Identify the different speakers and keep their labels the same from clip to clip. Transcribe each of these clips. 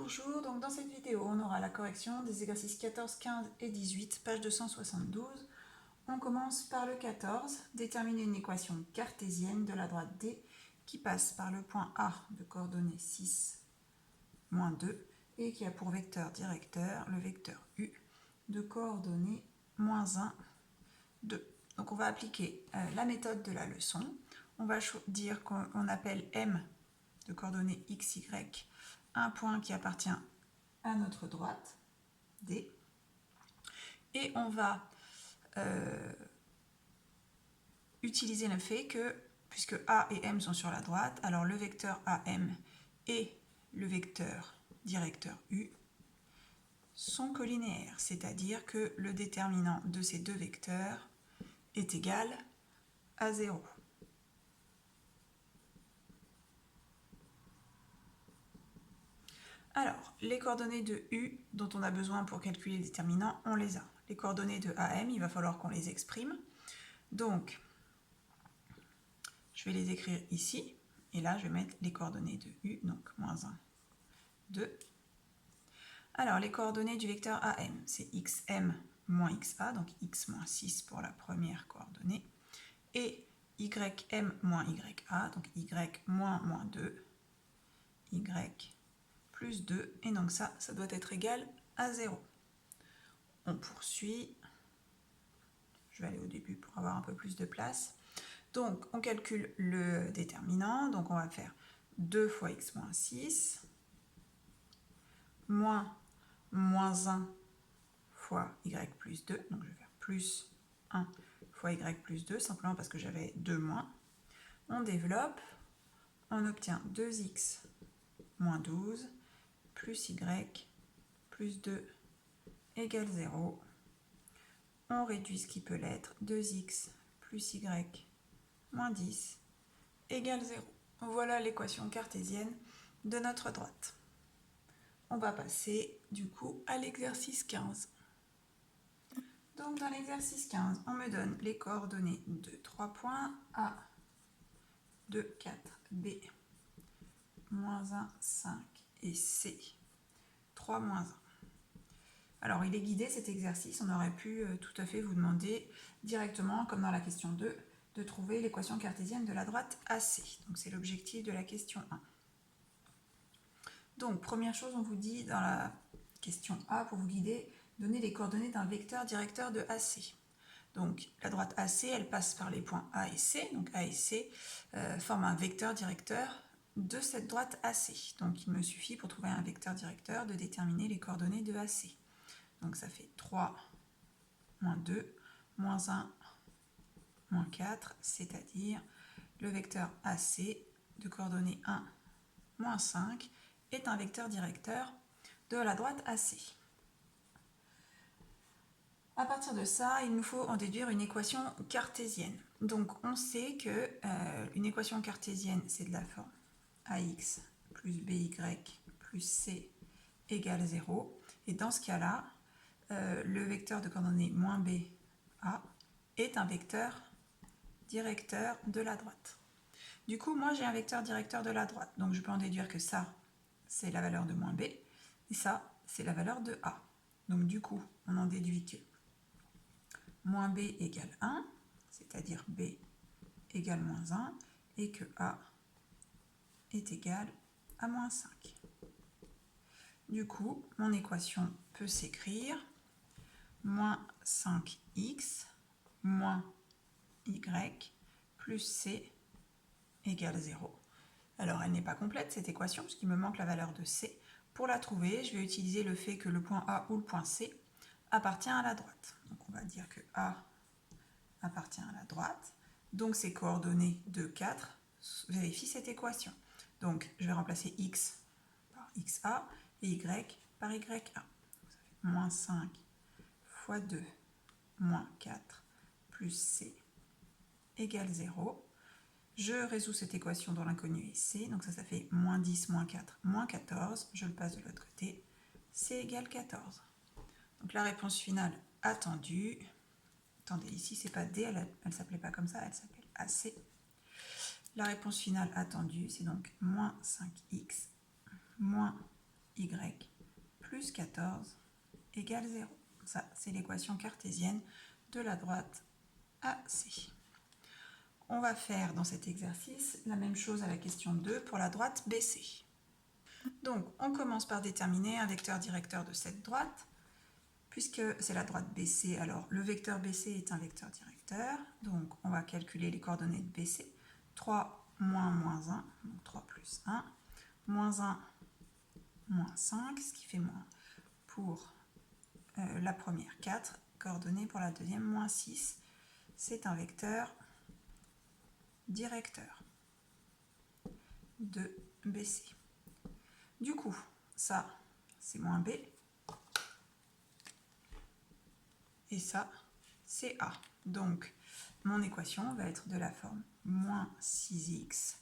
Speaker 1: Bonjour, donc dans cette vidéo, on aura la correction des exercices 14, 15 et 18, page 272. On commence par le 14, déterminer une équation cartésienne de la droite D qui passe par le point A de coordonnées 6, moins 2 et qui a pour vecteur directeur le vecteur U de coordonnées moins 1, 2. Donc on va appliquer la méthode de la leçon. On va dire qu'on appelle M de coordonnées x, y, un point qui appartient à notre droite, D, et on va utiliser le fait que, puisque A et M sont sur la droite, alors le vecteur AM et le vecteur directeur U sont collinéaires, c'est-à-dire que le déterminant de ces deux vecteurs est égal à 0. Alors, les coordonnées de U dont on a besoin pour calculer le déterminant, on les a. Les coordonnées de AM, il va falloir qu'on les exprime. Donc, je vais les écrire ici. Et là, je vais mettre les coordonnées de U, donc moins 1, 2. Alors, les coordonnées du vecteur AM, c'est xm moins xa, donc x moins 6 pour la première coordonnée, et ym moins ya, donc y moins 2, y plus 2, et donc ça doit être égal à 0. On poursuit. Je vais aller au début pour avoir un peu plus de place. Donc, on calcule le déterminant. Donc, on va faire 2 fois x moins 6, moins 1 fois y plus 2. Donc, je vais faire plus 1 fois y plus 2, simplement parce que j'avais 2 moins. On développe. On obtient 2x moins 12 plus y plus 2 égale 0. On réduit ce qui peut l'être. 2x plus y moins 10 égale 0. Voilà l'équation cartésienne de notre droite. On va passer du coup à l'exercice 15. Donc dans l'exercice 15, on me donne les coordonnées de 3 points A, 2, 4, B, moins 1, 5 et C, 3, moins 1. Alors il est guidé cet exercice, on aurait pu tout à fait vous demander directement, comme dans la question 2, de trouver l'équation cartésienne de la droite AC. Donc c'est l'objectif de la question 1. Donc première chose, on vous dit dans la question A, pour vous guider, donner les coordonnées d'un vecteur directeur de AC. Donc la droite AC, elle passe par les points A et C, donc A et C forment un vecteur directeur de cette droite AC. Donc il me suffit pour trouver un vecteur directeur de déterminer les coordonnées de AC. Donc ça fait 3, moins 2, moins 1, moins 4, c'est-à-dire le vecteur AC de coordonnées 1, moins 5 est un vecteur directeur de la droite AC. À partir de ça, il nous faut en déduire une équation cartésienne. Donc on sait que une équation cartésienne, c'est de la forme AX plus BY plus C égale 0. Et dans ce cas-là, le vecteur de coordonnées moins BA est un vecteur directeur de la droite. Du coup, moi j'ai un vecteur directeur de la droite. Donc je peux en déduire que ça, c'est la valeur de moins B. Et ça, c'est la valeur de A. Donc du coup, on en déduit que moins B égale 1, c'est-à-dire B égale moins 1, et que A est égal à moins 5. Du coup, mon équation peut s'écrire moins 5x moins y plus c égale 0. Alors, elle n'est pas complète, cette équation, puisqu'il me manque la valeur de c. Pour la trouver, je vais utiliser le fait que le point A ou le point C appartient à la droite. Donc, on va dire que A appartient à la droite. Donc, ces coordonnées de 4 vérifient cette équation. Donc, je vais remplacer x par xa et y par ya. Donc, ça fait moins 5 fois 2 moins 4 plus c égale 0. Je résous cette équation dont l'inconnu est c, donc ça fait moins 10 moins 4 moins 14. Je le passe de l'autre côté, c égale 14. Donc la réponse finale attendue, attendez, ici c'est pas D, elle ne s'appelait pas comme ça, elle s'appelle AC. La réponse finale attendue, c'est donc moins 5x moins y plus 14 égale 0. Ça, c'est l'équation cartésienne de la droite AC. On va faire dans cet exercice la même chose à la question 2 pour la droite BC. Donc, on commence par déterminer un vecteur directeur de cette droite. Puisque c'est la droite BC, alors le vecteur BC est un vecteur directeur. Donc, on va calculer les coordonnées de BC. 3, moins 1, donc 3 plus 1. Moins 1, moins 5, ce qui fait moins pour la première 4. Coordonnées pour la deuxième, moins 6. C'est un vecteur directeur de BC. Du coup, ça, c'est moins B. Et ça, c'est A. Donc, mon équation va être de la forme moins 6x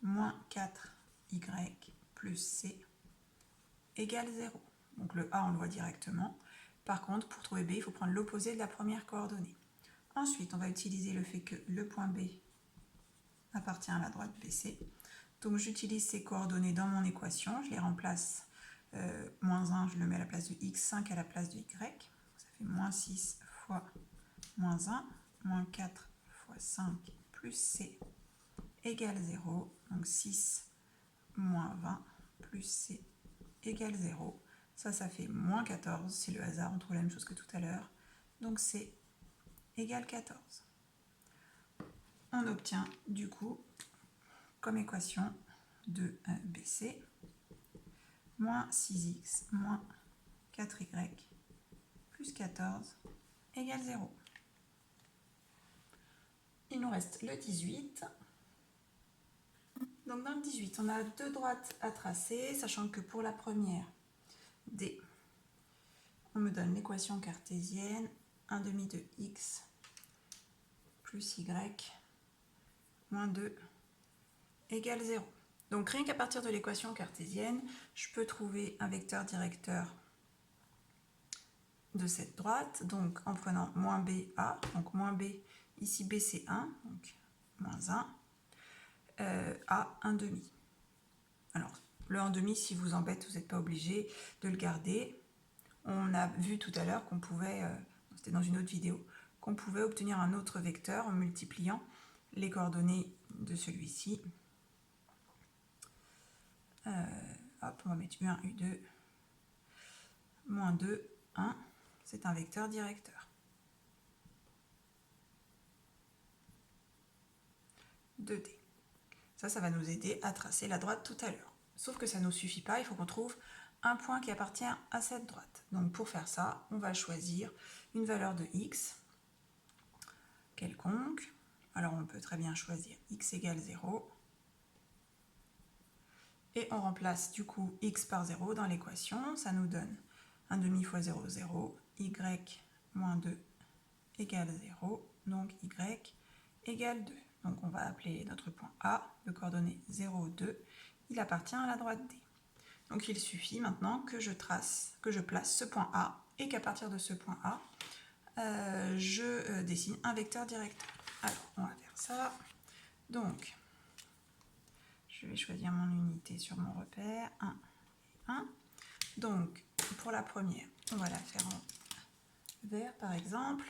Speaker 1: moins 4y plus c égale 0. Donc le A, on le voit directement. Par contre, pour trouver B, il faut prendre l'opposé de la première coordonnée. Ensuite, on va utiliser le fait que le point B appartient à la droite BC. Donc j'utilise ces coordonnées dans mon équation. Je les remplace. Moins 1, je le mets à la place de x, 5 à la place de y. Ça fait moins 6 fois moins 1, moins 4 fois 5 plus c égale 0. Donc 6 moins 20 plus c égale 0. Ça fait moins 14. C'est le hasard, on trouve la même chose que tout à l'heure. Donc c égale 14. On obtient du coup comme équation de BC moins 6x moins 4y plus 14 égale 0. Il nous reste le 18. Donc dans le 18, on a deux droites à tracer, sachant que pour la première, D, on me donne l'équation cartésienne 1 demi de x plus y moins 2 égale 0. Donc rien qu'à partir de l'équation cartésienne, je peux trouver un vecteur directeur de cette droite, donc en prenant moins BA, donc moins B, ici B c'est 1, donc moins 1, A 1 demi. Alors, le 1 demi, si vous embête, vous n'êtes pas obligé de le garder. On a vu tout à l'heure qu'on pouvait, c'était dans une autre vidéo, qu'on pouvait obtenir un autre vecteur en multipliant les coordonnées de celui-ci. Hop, on va mettre U1, U2, moins 2, 1. C'est un vecteur directeur. 2D. Ça va nous aider à tracer la droite tout à l'heure. Sauf que ça ne nous suffit pas, il faut qu'on trouve un point qui appartient à cette droite. Donc pour faire ça, on va choisir une valeur de x quelconque. Alors on peut très bien choisir x égale 0. Et on remplace du coup x par 0 dans l'équation. Ça nous donne 1 demi fois 0, 0. Y moins 2 égale 0. Donc y égale 2. Donc on va appeler notre point A de coordonnées 0, 2. Il appartient à la droite D. Donc il suffit maintenant que je place ce point A et qu'à partir de ce point A, je dessine un vecteur directeur. Alors on va faire ça. Donc je vais choisir mon unité sur mon repère 1 et 1. Donc pour la première, on va la faire en vert par exemple.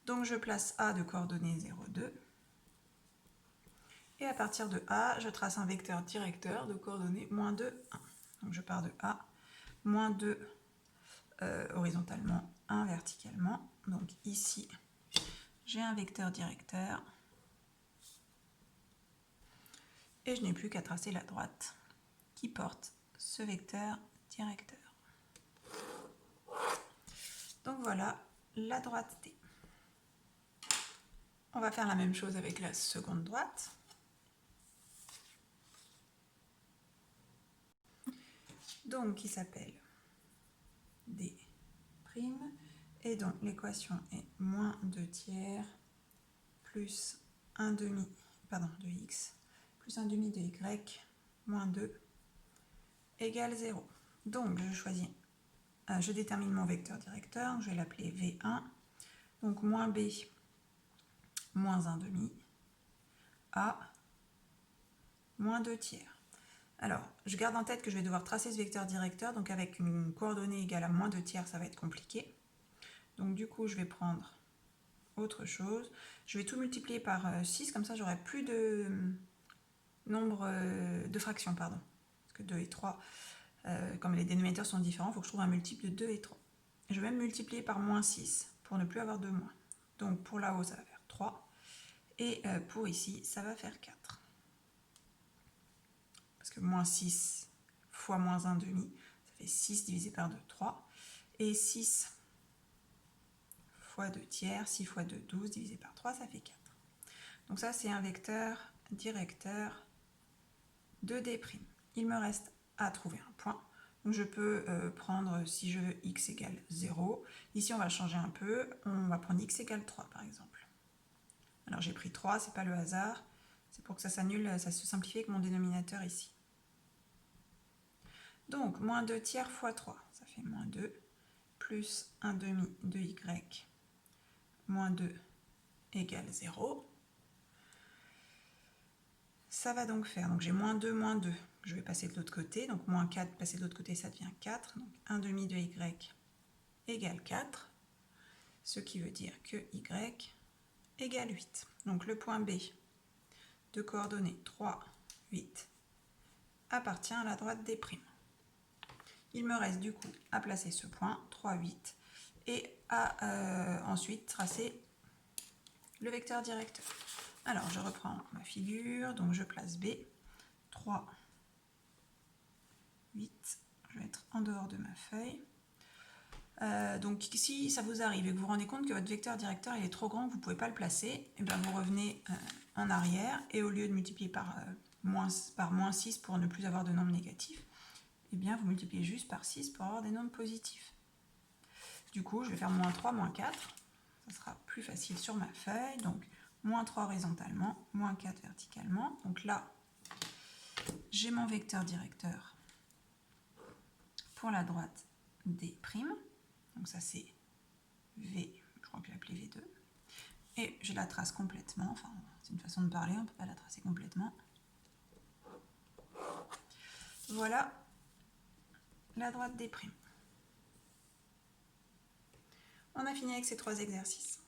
Speaker 1: Donc je place A de coordonnées 0, 2. Et à partir de A, je trace un vecteur directeur de coordonnées moins 2, 1. Donc je pars de A, moins 2 horizontalement, 1 verticalement. Donc ici, j'ai un vecteur directeur. Et je n'ai plus qu'à tracer la droite qui porte ce vecteur directeur. Donc voilà la droite D. On va faire la même chose avec la seconde droite. Donc qui s'appelle D'. Et donc l'équation est moins 2 tiers plus 1 demi, de x, plus 1 demi de y, moins 2 égale 0. Donc je détermine mon vecteur directeur, je vais l'appeler V1. Donc moins B, moins 1 demi, A, moins 2 tiers. Alors, je garde en tête que je vais devoir tracer ce vecteur directeur, donc avec une coordonnée égale à moins 2 tiers, ça va être compliqué. Donc du coup, je vais prendre autre chose. Je vais tout multiplier par 6, comme ça j'aurai plus de nombre de fractions, pardon. Parce que 2 et 3, comme les dénominateurs sont différents, il faut que je trouve un multiple de 2 et 3. Je vais même multiplier par moins 6 pour ne plus avoir de moins. Donc pour là-haut, ça va faire 3. Et pour ici, ça va faire 4. Parce que moins 6 fois moins 1 demi, ça fait 6 divisé par 2, 3. Et 6 fois 2 tiers, 6 fois 2, 12, divisé par 3, ça fait 4. Donc ça, c'est un vecteur directeur de D'. Il me reste à trouver un point. Donc je peux prendre, si je veux, x égale 0. Ici, on va changer un peu. On va prendre x égale 3, par exemple. Alors j'ai pris 3, c'est pas le hasard. C'est pour que ça s'annule, ça se simplifie avec mon dénominateur ici. Donc, moins 2 tiers fois 3, ça fait moins 2, plus 1 demi de y, moins 2 égale 0. Ça va donc faire, donc j'ai moins 2, je vais passer de l'autre côté, donc moins 4, passer de l'autre côté, ça devient 4, donc 1 demi de y égale 4, ce qui veut dire que y égale 8. Donc le point B de coordonnées 3, 8 appartient à la droite des primes. Il me reste du coup à placer ce point, 3, 8, et à ensuite tracer le vecteur directeur. Alors je reprends ma figure, donc je place B, 3, 8, je vais être en dehors de ma feuille. Donc si ça vous arrive et que vous vous rendez compte que votre vecteur directeur il est trop grand, que vous ne pouvez pas le placer, et bien vous revenez en arrière et au lieu de multiplier par moins 6 pour ne plus avoir de nombres négatifs, et bien vous multipliez juste par 6 pour avoir des nombres positifs. Du coup, je vais faire moins 3, moins 4. Ça sera plus facile sur ma feuille. Donc, moins 3 horizontalement, moins 4 verticalement. Donc là, j'ai mon vecteur directeur pour la droite D'. Donc ça, c'est V, je crois que je vais l'appeler V2. Et je la trace complètement. Enfin, c'est une façon de parler, on ne peut pas la tracer complètement. Voilà la droite D'. On a fini avec ces 3 exercices.